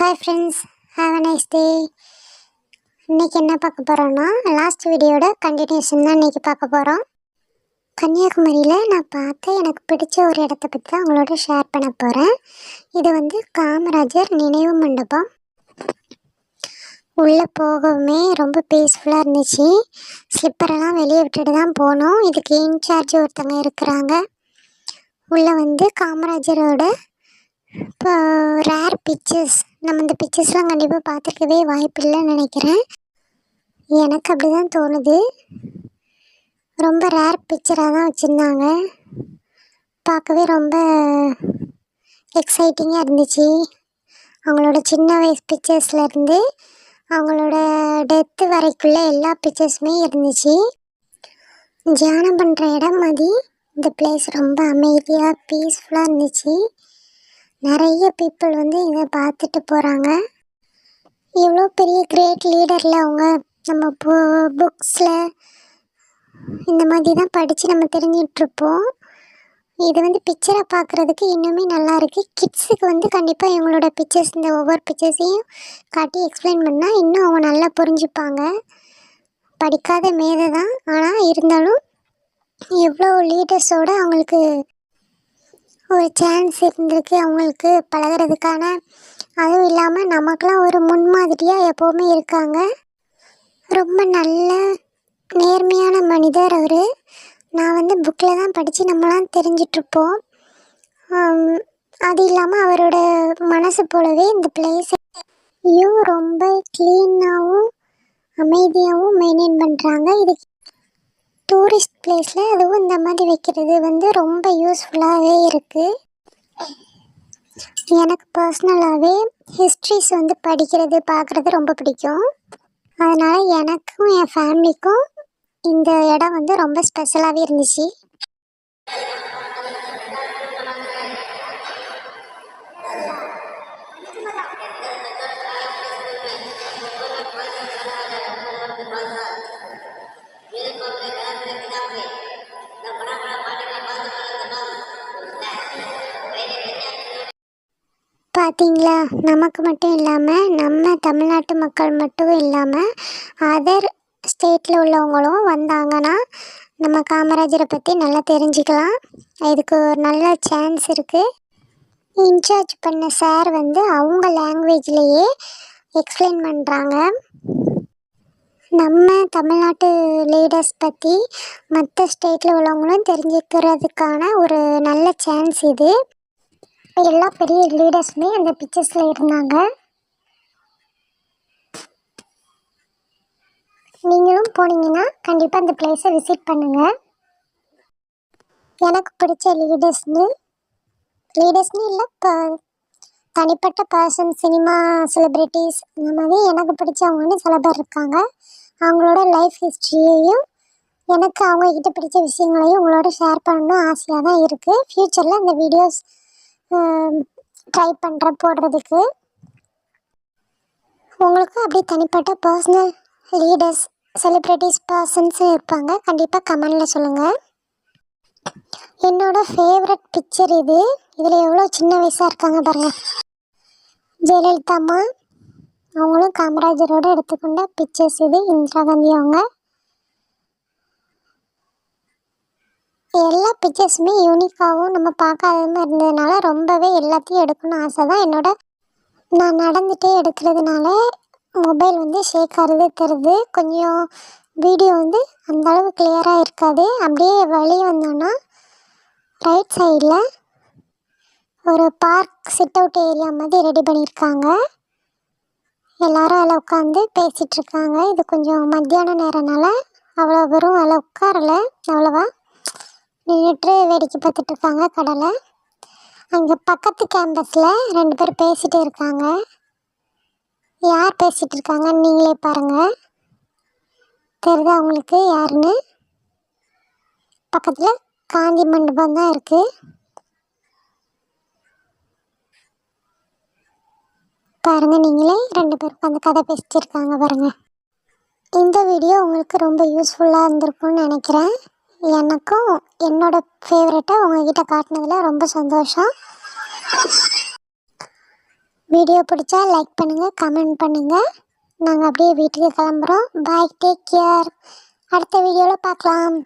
Hi friends, have a nice day. இன்றைக்கி என்ன பார்க்க போகிறோன்னா, லாஸ்ட் வீடியோட கண்டினியூஷன் தான் இன்றைக்கி பார்க்க போகிறோம். கன்னியாகுமரியில் நான் பார்த்த எனக்கு பிடிச்ச ஒரு இடத்த பற்றி தான் உங்களோட ஷேர் பண்ண போகிறேன். இது வந்து காமராஜர் நினைவு மண்டபம். உள்ளே போகவுமே ரொம்ப பீஸ்ஃபுல்லாக இருந்துச்சு. ஸ்லிப்பரெல்லாம் வெளியே விட்டுட்டு தான் போனோம். இதுக்கு இன்சார்ஜ் ஒருத்தங்க இருக்கிறாங்க. உள்ளே வந்து காமராஜரோட இப்போ ரேர் பிக்சர்ஸ், நம்ம இந்த பிக்சர்ஸ்லாம் கண்டிப்பாக பார்த்துருக்கவே வாய்ப்பு இல்லைன்னு நினைக்கிறேன். எனக்கு அப்படி தான் தோணுது. ரொம்ப ரேர் பிக்சராக தான் வச்சுருந்தாங்க. பார்க்கவே ரொம்ப எக்ஸைட்டிங்காக இருந்துச்சு. அவங்களோட சின்ன வயசு பிக்சர்ஸ்லேருந்து அவங்களோட டெத்து வரைக்குள்ள எல்லா பிக்சர்ஸுமே இருந்துச்சு. தியானம் பண்ணுற இடம் மாதிரி இந்த பிளேஸ் ரொம்ப அமைதியாக பீஸ்ஃபுல்லாக இருந்துச்சு. நிறைய பீப்புள் வந்து இதை பார்த்துட்டு போகிறாங்க. எவ்வளோ பெரிய கிரேட் லீடரில் அவங்க நம்ம புக்ஸில் இந்த மாதிரி தான் படித்து நம்ம தெரிஞ்சிட்ருப்போம். இது வந்து பிக்சரை பார்க்குறதுக்கு இன்னுமே நல்லா இருக்குது. கிட்ஸுக்கு வந்து கண்டிப்பாக இவங்களோட பிக்சர்ஸ், இந்த ஒவ்வொரு பிக்சர்ஸையும் காட்டி எக்ஸ்பிளைன் பண்ணால் இன்னும் அவங்க நல்லா புரிஞ்சுப்பாங்க. படிக்காத மேதை தான், ஆனால் இருந்தாலும் எவ்வளோ லீடர்ஸோடு அவங்களுக்கு ஒரு சான்ஸ் இருந்திருக்கு அவங்களுக்கு பழகிறதுக்கான. அதுவும் இல்லாமல் நமக்கெலாம் ஒரு முன்மாதிரியாக எப்போவுமே இருக்காங்க. ரொம்ப நல்ல நேர்மையான மனிதர் அவர். நான் வந்து புக்கில் தான் படித்து நம்மளாம் தெரிஞ்சிட்ருப்போம். அது இல்லாமல் அவரோட மனசு போலவே இந்த பிளேஸையும் ரொம்ப க்ளீனாகவும் அமைதியாகவும் மெயின்டைன் பண்ணுறாங்க. இது டூரிஸ்ட் பிளேஸில் அதுவும் இந்த மாதிரி வைக்கிறது வந்து ரொம்ப யூஸ்ஃபுல்லாகவே இருக்குது. எனக்கு பர்சனலாகவே ஹிஸ்ட்ரிஸ் வந்து படிக்கிறது பார்க்குறது ரொம்ப பிடிக்கும். அதனால் எனக்கும் என் ஃபேமிலிக்கும் இந்த இடம் வந்து ரொம்ப ஸ்பெஷலாகவே இருந்துச்சு. பார்த்தீங்களா, நமக்கு மட்டும் இல்லாமல் நம்ம தமிழ்நாட்டு மக்கள் மட்டும் இல்லாமல் அதர் ஸ்டேட்டில் உள்ளவங்களும் வந்தாங்கன்னா நம்ம காமராஜரை பற்றி நல்லா தெரிஞ்சுக்கலாம். இதுக்கு ஒரு நல்ல சான்ஸ் இருக்குது. இன்சார்ஜ் பண்ண சார் வந்து அவங்க லாங்குவேஜ்லேயே எக்ஸ்பிளைன் பண்ணுறாங்க. நம்ம தமிழ்நாட்டு லீடர்ஸ் பற்றி மற்ற ஸ்டேட்டில் உள்ளவங்களும் தெரிஞ்சுக்கிறதுக்கான ஒரு நல்ல சான்ஸ் இது. எல்லா பெரிய லீடர்ஸுமே அந்த பிக்சர்ஸில் இருந்தாங்க. நீங்களும் போனீங்கன்னா கண்டிப்பாக அந்த பிளேஸை விசிட் பண்ணுங்கள். எனக்கு பிடிச்ச லீடர்ஸ்னு இல்லை, இப்போ தனிப்பட்ட பர்சன், சினிமா செலிப்ரிட்டிஸ் இந்த மாதிரி எனக்கு பிடிச்சவங்கன்னு சில பேர் இருக்காங்க. அவங்களோட லைஃப் ஹிஸ்ட்ரியையும் எனக்கு அவங்கக்கிட்ட பிடிச்ச விஷயங்களையும் உங்களோட ஷேர் பண்ணணும் ஆசையாக தான் இருக்குது. ஃப்யூச்சரில் அந்த வீடியோஸ் ட்ரை பண்ணுறேன் போடுறதுக்கு. உங்களுக்கும் அப்படி தனிப்பட்ட பர்சனல் லீடர்ஸ், செலிப்ரிட்டிஸ், பர்சன்ஸும் இருப்பாங்க. கண்டிப்பாக கமெண்டில் சொல்லுங்கள். என்னோடய ஃபேவரட் பிக்சர் இது. இதில் எவ்வளோ சின்ன வயசாக இருக்காங்க பாருங்கள். ஜெயலலிதா அம்மா அவங்களும் காமராஜரோடு எடுத்துக்கொண்ட பிக்சர்ஸ் இது. இந்திரா காந்தி அவங்க. எல்லா பிக்சர்ஸுமே யூனிக்காகவும் நம்ம பார்க்காததுமே இருந்ததுனால ரொம்பவே எல்லாத்தையும் எடுக்கணும்னு ஆசை தான் நான் நடந்துகிட்டே எடுக்கிறதுனால மொபைல் வந்து ஷேக் ஆகிறது தெரியுது. கொஞ்சம் வீடியோ வந்து அந்தளவு கிளியராக இருக்காது. அப்படியே வெளியே வந்தோன்னா ரைட் சைடில் ஒரு பார்க் சிட் அவுட் ஏரியா மாதிரி ரெடி பண்ணியிருக்காங்க. எல்லோரும் அதில் உட்காந்து பேசிகிட்ருக்காங்க. இது கொஞ்சம் மத்தியான நேரம்னால அவ்வளோ வெறும் அதில் உட்காரலை, அவ்வளோவா நின்றுட்டு வேடிக்கை பார்த்துட்ருக்காங்க கடலை. அங்கே பக்கத்து கேம்பஸில் 2 பேர் பேசிகிட்டே இருக்காங்க. யார் பேசிகிட்டு இருக்காங்கன்னு நீங்களே பாருங்கள். தெரியுதா அவங்களுக்கு யாருன்னு? பக்கத்தில் காந்தி மண்டபம் தான் இருக்குது. பாருங்கள், நீங்களே 2 பேர் உட்காந்து கதை பேசிட்டு இருக்காங்க பாருங்கள். இந்த வீடியோ உங்களுக்கு ரொம்ப யூஸ்ஃபுல்லாக இருந்திருக்கும்னு நினைக்கிறேன். எனக்கும் என்னோடய ஃபேவரட்டை உங்கள்கிட்ட காட்டினதில் ரொம்ப சந்தோஷம். வீடியோ பிடிச்சா லைக் பண்ணுங்கள், கமெண்ட் பண்ணுங்கள். நாங்கள் அப்படியே வீட்டுக்கு கிளம்புறோம். பாய், டேக் கேர். அடுத்த வீடியோவில் பார்க்கலாம்.